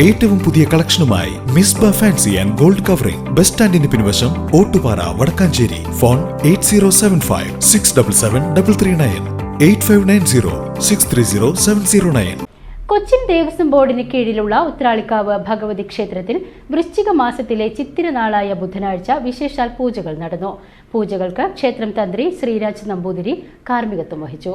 ഏറ്റവും പുതിയ കളക്ഷനുമായി Misba fancy and gold covering bus സ്റ്റാൻഡിന് പിൻവശം ഓട്ടുപാറ വടക്കാഞ്ചേരി. ഫോൺ 8075677339 8590630709. കൊച്ചിൻ ദേവസ്വം ബോർഡിന് കീഴിലുള്ള ഉത്രാളിക്കാവ് ഭഗവതി ക്ഷേത്രത്തിൽ വൃശ്ചിക മാസത്തിലെ ചിത്തിരനാളായ ബുധനാഴ്ച വിശേഷാൽ പൂജകൾ നടന്നു. പൂജകൾക്ക് ക്ഷേത്രം തന്ത്രി ശ്രീരാജ് നമ്പൂതിരി കാർമ്മികത്വം വഹിച്ചു.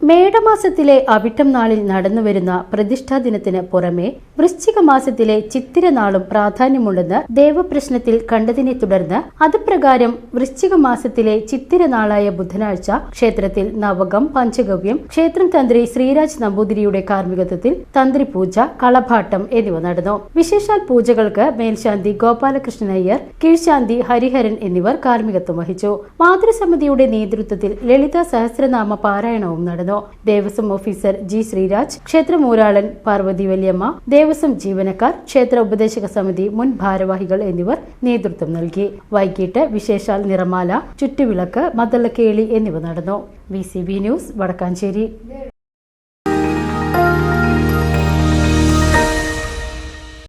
മേടമാസത്തിലെ അവിട്ടം നാളിൽ നടന്നുവരുന്ന പ്രതിഷ്ഠാ ദിനത്തിന് പുറമെ വൃശ്ചിക മാസത്തിലെ ചിത്തിര നാളും പ്രാധാന്യമുണ്ടെന്ന് ദേവപ്രശ്നത്തിൽ കണ്ടതിനെ തുടർന്ന് അതുപ്രകാരം വൃശ്ചിക മാസത്തിലെ ചിത്തിര നാളായ ബുധനാഴ്ച ക്ഷേത്രത്തിൽ നവകം, പഞ്ചഗവ്യം, ക്ഷേത്രം തന്ത്രി ശ്രീരാജ് നമ്പൂതിരിയുടെ കാർമ്മികത്വത്തിൽ തന്ത്രി പൂജ, കളഭാട്ടം എന്നിവ നടന്നു. വിശേഷാൽ പൂജകൾക്ക് മേൽശാന്തി ഗോപാലകൃഷ്ണൻ അയ്യർ, കീഴ്ശാന്തി ഹരിഹരൻ എന്നിവർ കാർമ്മികത്വം വഹിച്ചു. മാതൃസമിതിയുടെ നേതൃത്വത്തിൽ ലളിത സഹസ്രനാമ പാരായണവും നടന്നു. ദേവസ്വം ഓഫീസർ ജി ശ്രീരാജ്, ക്ഷേത്രമൂരാളൻ പാർവതി വല്യമ്മ, ദേവസ്വം ജീവനക്കാർ, ക്ഷേത്ര ഉപദേശക സമിതി മുൻ ഭാരവാഹികൾ എന്നിവർ നേതൃത്വം നൽകി. വൈകിട്ട് വിശേഷാൽ നിറമാല, ചുറ്റുവിളക്ക്, മദ്ദളക്കേളി എന്നിവ നടന്നു. VCB news, Vadakkanchery.